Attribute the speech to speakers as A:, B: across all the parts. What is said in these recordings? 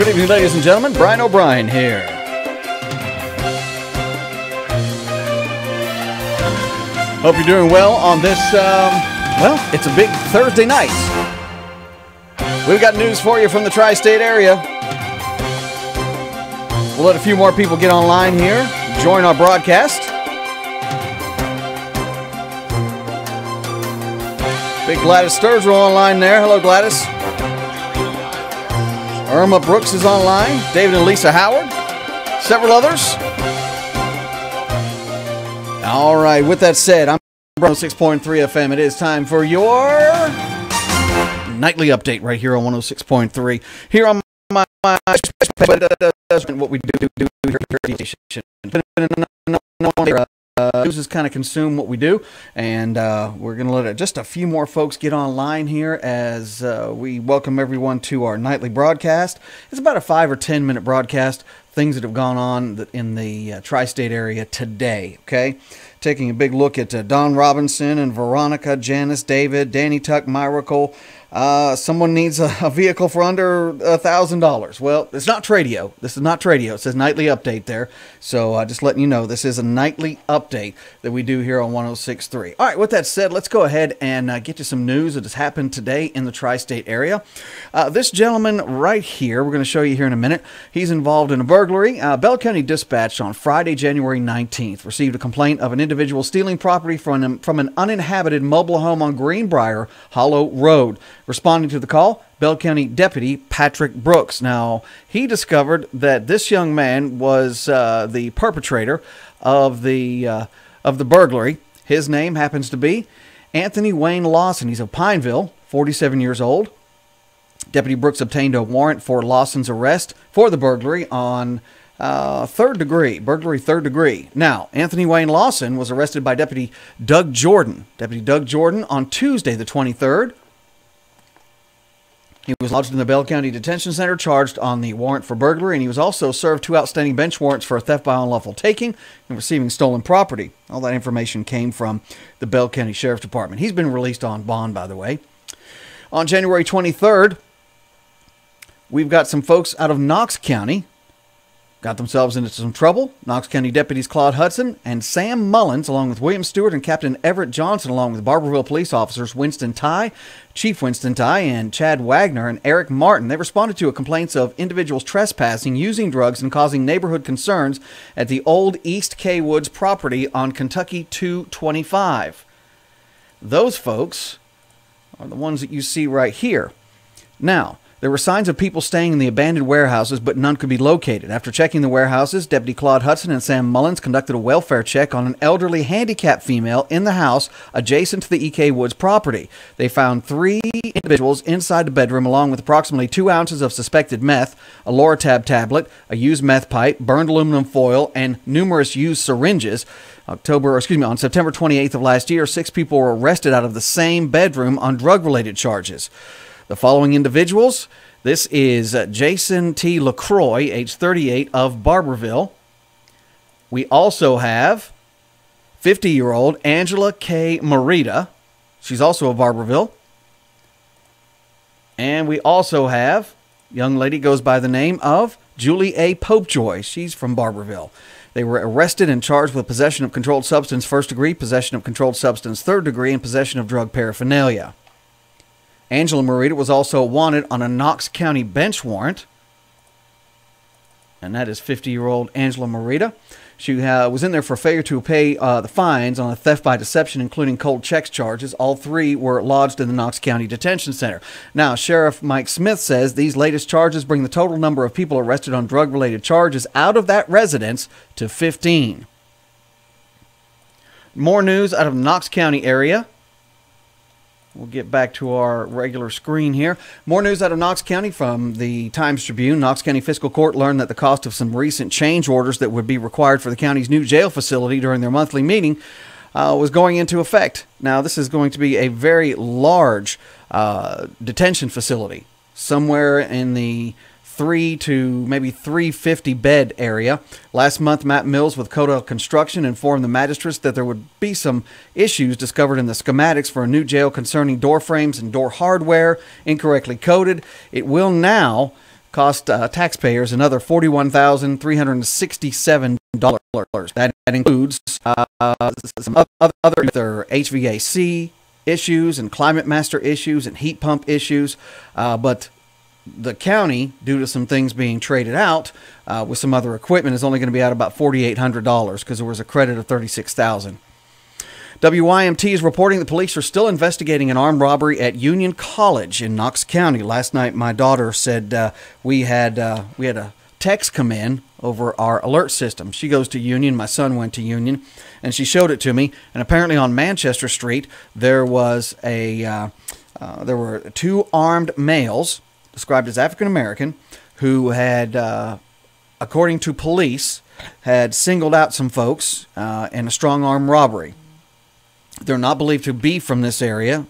A: Good evening, ladies and gentlemen. Brian O'Brien here. Hope you're doing well on this, well, it's a big Thursday night. We've got news for you from the tri-state area. We'll let a few more people get online here, join our broadcast. Big Gladys Sturgill online there. Hello, Gladys. Irma Brooks is online. David and Lisa Howard. Several others. All right, with that said, I'm 106.3 FM. It is time for your nightly update right here on 106.3. Here on my what we do here. News has kind of consumed what we do, and we're going to let just a few more folks get online here as we welcome everyone to our nightly broadcast. It's about a 5 or 10 minute broadcast, things that have gone on in the tri-state area today, okay? Taking a big look at Don Robinson and Veronica, Janice, David, Danny Tuck, Myracle. Someone needs a vehicle for under $1,000. Well, it's not Tradio. This is not Tradio. It says nightly update there. So just letting you know, this is a nightly update that we do here on 106.3. All right, with that said, let's go ahead and get to some news that has happened today in the tri-state area. This gentleman right here, we're going to show you here in a minute. He's involved in a burglary. Bell County Dispatch on Friday, January 19th, received a complaint of an individual stealing property from an uninhabited mobile home on Greenbrier Hollow Road. Responding to the call, Bell County Deputy Patrick Brooks. Now, he discovered that this young man was the perpetrator of the burglary. His name happens to be Anthony Wayne Lawson. He's of Pineville, 47 years old. Deputy Brooks obtained a warrant for Lawson's arrest for the burglary on third degree. Now, Anthony Wayne Lawson was arrested by Deputy Doug Jordan. Deputy Doug Jordan on Tuesday, the 23rd. He was lodged in the Bell County Detention Center, charged on the warrant for burglary, and he was also served 2 outstanding bench warrants for a theft by unlawful taking and receiving stolen property. All that information came from the Bell County Sheriff's Department. He's been released on bond, by the way. On January 23rd, we've got some folks out of Knox County got themselves into some trouble. Knox County deputies Claude Hudson and Sam Mullins, along with William Stewart and Captain Everett Johnson, along with Barberville police officers Winston Ty, Chief Winston Ty, and Chad Wagner and Eric Martin. They responded to complaints of individuals trespassing, using drugs, and causing neighborhood concerns at the old East K Woods property on Kentucky 225. Those folks are the ones that you see right here. Now, there were signs of people staying in the abandoned warehouses, but none could be located. After checking the warehouses, Deputy Claude Hudson and Sam Mullins conducted a welfare check on an elderly handicapped female in the house adjacent to the E.K. Woods property. They found 3 individuals inside the bedroom, along with approximately 2 ounces of suspected meth, a Loratab tablet, a used meth pipe, burned aluminum foil, and numerous used syringes. On September 28th of last year, 6 people were arrested out of the same bedroom on drug-related charges. The following individuals, this is Jason T. LaCroix, age 38, of Barberville. We also have 50-year-old Angela K. Morita. She's also of Barberville. And we also have a young lady goes by the name of Julie A. Popejoy. She's from Barberville. They were arrested and charged with possession of controlled substance first degree, possession of controlled substance third degree, and possession of drug paraphernalia. Angela Morita was also wanted on a Knox County bench warrant, and that is 50-year-old Angela Morita. She was in there for failure to pay the fines on a theft by deception, including cold checks charges. All 3 were lodged in the Knox County Detention Center. Now, Sheriff Mike Smith says these latest charges bring the total number of people arrested on drug-related charges out of that residence to 15. More news out of the Knox County area. We'll get back to our regular screen here. More news out of Knox County from the Times-Tribune. Knox County Fiscal Court learned that the cost of some recent change orders that would be required for the county's new jail facility during their monthly meeting was going into effect. Now, this is going to be a very large detention facility, somewhere in the 3 to maybe 350 bed area. Last month, Matt Mills with Codell Construction informed the magistrates that there would be some issues discovered in the schematics for a new jail concerning door frames and door hardware, incorrectly coded. It will now cost taxpayers another $41,367. That includes some other HVAC issues and climate master issues and heat pump issues, but the county, due to some things being traded out with some other equipment, is only going to be out about $4,800 because there was a credit of $36,000. WYMT is reporting the police are still investigating an armed robbery at Union College in Knox County. Last night, my daughter said we had a text come in over our alert system. She goes to Union. My son went to Union, and she showed it to me. And apparently, on Manchester Street, there was there were two armed males described as African American who had, according to police, had singled out some folks in a strong arm robbery. They're not believed to be from this area,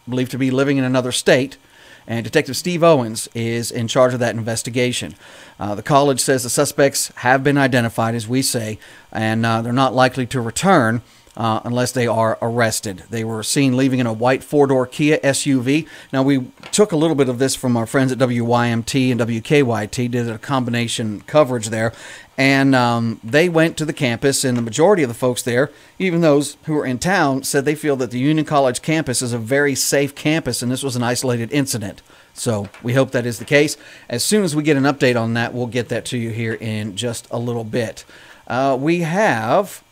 A: believed to be living in another state, and Detective Steve Owens is in charge of that investigation. The college says the suspects have been identified, as we say, and they're not likely to return unless they are arrested. They were seen leaving in a white four-door Kia SUV. Now, we took a little bit of this from our friends at WYMT and WKYT, did a combination coverage there, and they went to the campus, and the majority of the folks there, even those who are in town, said they feel that the Union College campus is a very safe campus, and this was an isolated incident. So we hope that is the case. As soon as we get an update on that, we'll get that to you here in just a little bit. We have...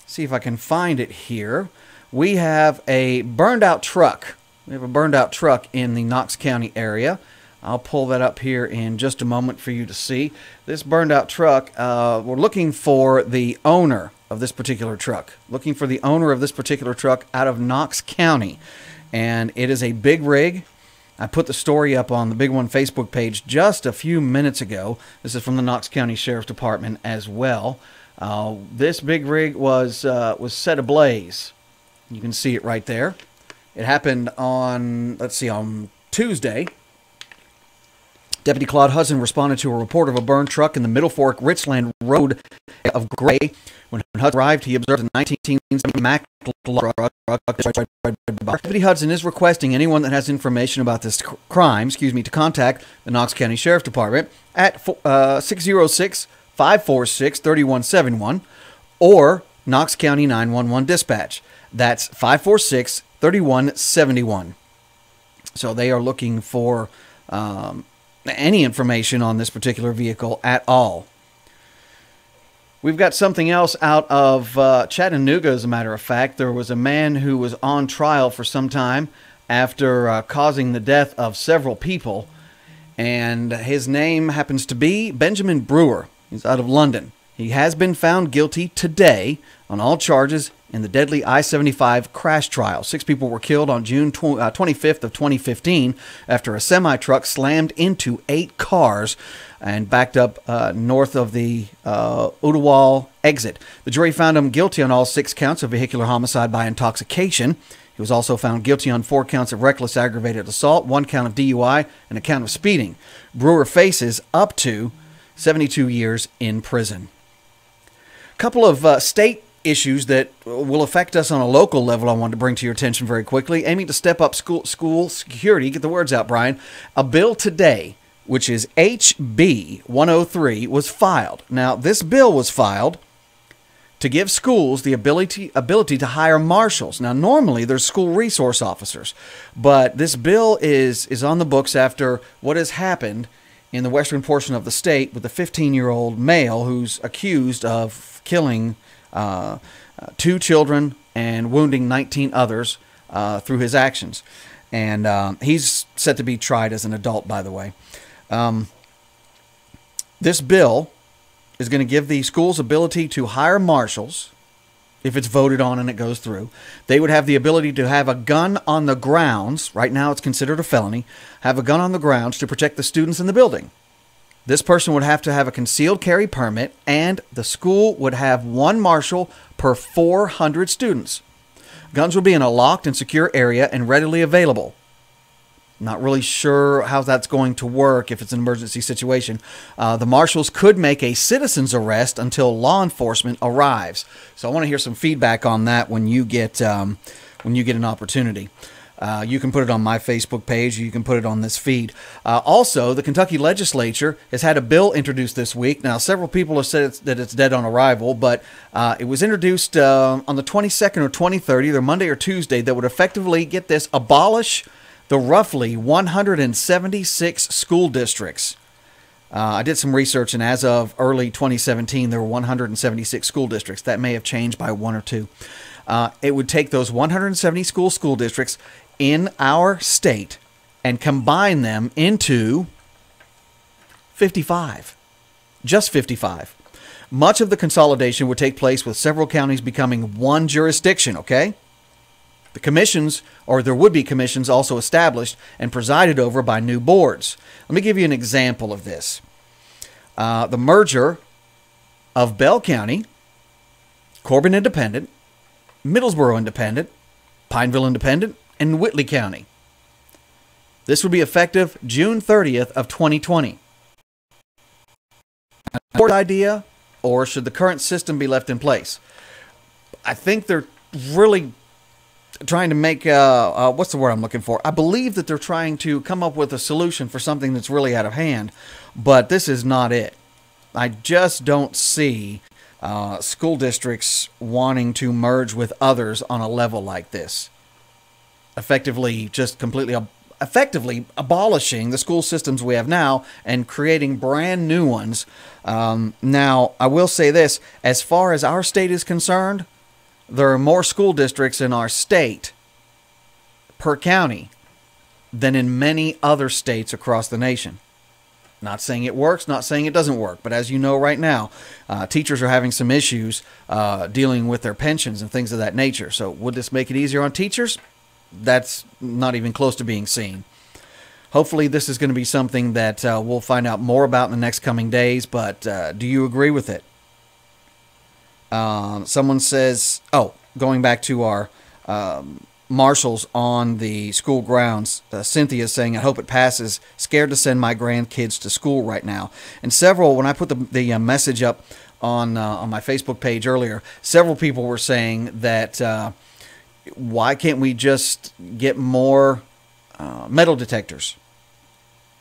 A: see if I can find it here. We have a burned out truck. We have a burned out truck in the Knox County area. I'll pull that up here in just a moment for you to see. This burned out truck, we're looking for the owner of this particular truck. Looking for the owner of this particular truck out of Knox County. And it is a big rig. I put the story up on the Big One Facebook page just a few minutes ago. This is from the Knox County Sheriff's Department as well. This big rig was set ablaze. You can see it right there. It happened on, on Tuesday. Deputy Claude Hudson responded to a report of a burned truck in the Middle Fork Richland Road of Gray. When Hudson arrived, he observed a 1970 Mack truck. Deputy Hudson is requesting anyone that has information about this crime, to contact the Knox County Sheriff's Department at 606-546-3171 or Knox County 911 Dispatch. That's 546-3171. So they are looking for any information on this particular vehicle at all. We've got something else out of Chattanooga, as a matter of fact. There was a man who was on trial for some time after causing the death of several people, and his name happens to be Benjamin Brewer. He's out of London. He has been found guilty today on all charges in the deadly I-75 crash trial. 6 people were killed on June 25th of 2015 after a semi-truck slammed into 8 cars and backed up north of the Udawal exit. The jury found him guilty on all 6 counts of vehicular homicide by intoxication. He was also found guilty on 4 counts of reckless aggravated assault, 1 count of DUI, and a count of speeding. Brewer faces up to 72 years in prison. A couple of state issues that will affect us on a local level I wanted to bring to your attention very quickly. Aiming to step up school security. Get the words out, Brian. A bill today, which is HB 103, was filed. Now, this bill was filed to give schools the ability to hire marshals. Now, normally there's school resource officers, but this bill is on the books after what has happened in the western portion of the state with a 15-year-old male who's accused of killing 2 children and wounding 19 others through his actions. And he's set to be tried as an adult, by the way. This bill is going to give the schools ability to hire marshals if it's voted on and it goes through. They would have the ability to have a gun on the grounds. Right now it's considered a felony. Have a gun on the grounds to protect the students in the building. This person would have to have a concealed carry permit, and the school would have 1 marshal per 400 students. Guns will be in a locked and secure area and readily available. Not really sure how that's going to work if it's an emergency situation. The marshals could make a citizen's arrest until law enforcement arrives. So I want to hear some feedback on that when you get an opportunity. You can put it on my Facebook page. You can put it on this feed. Also, the Kentucky legislature has had a bill introduced this week. Now, several people have said that it's dead on arrival, but it was introduced on the 22nd or 23rd, either Monday or Tuesday, that would effectively, get this, abolish the roughly 176 school districts. I did some research, and as of early 2017, there were 176 school districts. That may have changed by one or two. It would take those 170 school districts in our state and combine them into 55. Just 55. Much of the consolidation would take place with several counties becoming one jurisdiction, okay? The commissions, or there would be commissions, also established and presided over by new boards. Let me give you an example of this. The merger of Bell County, Corbin Independent, Middlesboro Independent, Pineville Independent, and Whitley County. This would be effective June 30th of 2020. A board idea, or should the current system be left in place? I think they're really trying to make, what's the word I'm looking for? I believe that they're trying to come up with a solution for something that's really out of hand, but this is not it. I just don't see school districts wanting to merge with others on a level like this. Effectively abolishing the school systems we have now and creating brand new ones. Now, I will say this, as far as our state is concerned, there are more school districts in our state per county than in many other states across the nation. Not saying it works, not saying it doesn't work, but as you know right now, teachers are having some issues dealing with their pensions and things of that nature. So would this make it easier on teachers? That's not even close to being seen. Hopefully this is going to be something that we'll find out more about in the next coming days, but do you agree with it? Someone says, going back to our marshals on the school grounds, Cynthia is saying, I hope it passes. Scared to send my grandkids to school right now. And several, when I put the message up on my Facebook page earlier, several people were saying that why can't we just get more metal detectors?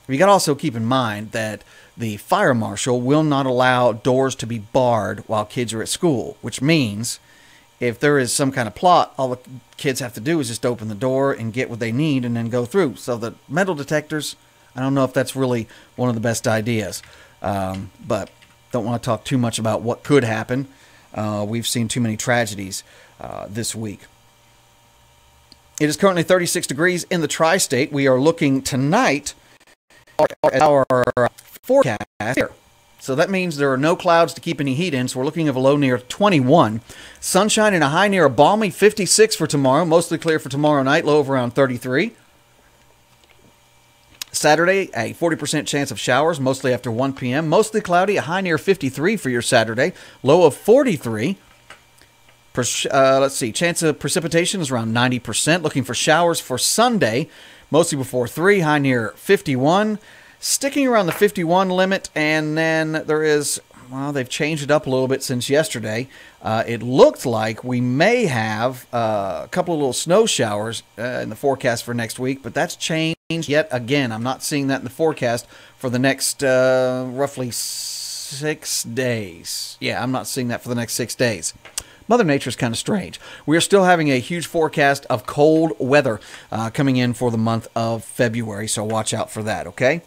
A: You got to also keep in mind that the fire marshal will not allow doors to be barred while kids are at school, which means if there is some kind of plot, all the kids have to do is just open the door and get what they need and then go through. So the metal detectors, I don't know if that's really one of the best ideas, but don't want to talk too much about what could happen. We've seen too many tragedies this week. It is currently 36 degrees in the tri-state. We are looking tonight at our forecast here. So that means there are no clouds to keep any heat in, so we're looking at a low near 21. Sunshine and a high near a balmy 56 for tomorrow. Mostly clear for tomorrow night, low of around 33. Saturday, a 40% chance of showers, mostly after 1 p.m. Mostly cloudy, a high near 53 for your Saturday, low of 43. Let's see, chance of precipitation is around 90%. Looking for showers for Sunday, mostly before 3, high near 51. Sticking around the 51 limit, and then there is, well, they've changed it up a little bit since yesterday. It looked like we may have a couple of little snow showers in the forecast for next week, but that's changed yet again. I'm not seeing that in the forecast for the next roughly 6 days. Yeah, I'm not seeing that for the next 6 days. Mother Nature is kind of strange. We are still having a huge forecast of cold weather coming in for the month of February, so watch out for that, okay?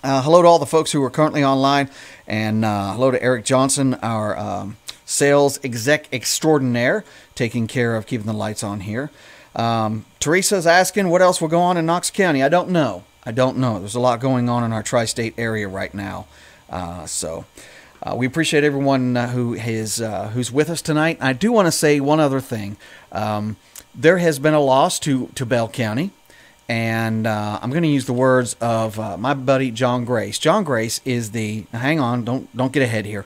A: Hello to all the folks who are currently online, and hello to Eric Johnson, our sales exec extraordinaire, taking care of keeping the lights on here. Teresa's asking what else will go on in Knox County. I don't know. There's a lot going on in our tri-state area right now. We appreciate everyone who's with us tonight. I do want to say one other thing. There has been a loss to Bell County. And I'm going to use the words of my buddy John Grace. John Grace is the, hang on, don't get ahead here.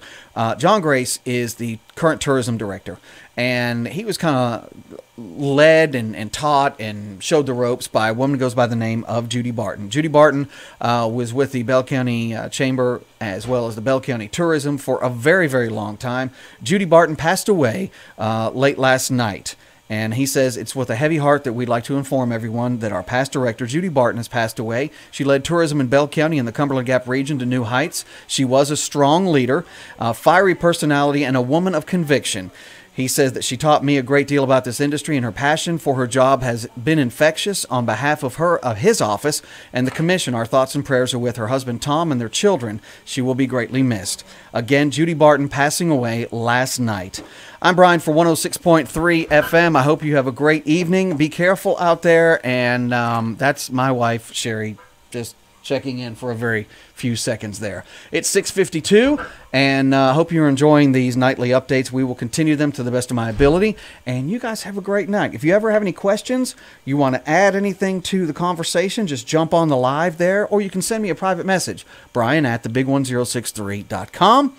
A: John Grace is the current tourism director. And he was kind of led and taught and showed the ropes by a woman who goes by the name of Judy Barton. Judy Barton was with the Bell County Chamber as well as the Bell County Tourism for a very, very long time. Judy Barton passed away late last night. And he says, it's with a heavy heart that we'd like to inform everyone that our past director, Judy Barton, has passed away. She led tourism in Bell County and the Cumberland Gap region to new heights. She was a strong leader, a fiery personality, and a woman of conviction. He says that she taught me a great deal about this industry, and her passion for her job has been infectious. On behalf of his office, and the commission, our thoughts and prayers are with her husband, Tom, and their children. She will be greatly missed. Again, Judy Barton passing away last night. I'm Brian for 106.3 FM. I hope you have a great evening. Be careful out there, and that's my wife, Sherry, just checking in for a very few seconds there. It's 6:52, and I hope you're enjoying these nightly updates. We will continue them to the best of my ability, and you guys have a great night. If you ever have any questions, you want to add anything to the conversation, just jump on the live there, or you can send me a private message, brian@thebig1063.com.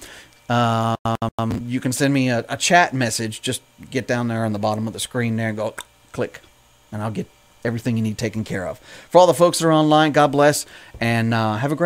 A: You can send me a chat message. Just get down there on the bottom of the screen there and go click, and I'll get everything you need taken care of. For all the folks that are online, God bless, and have a great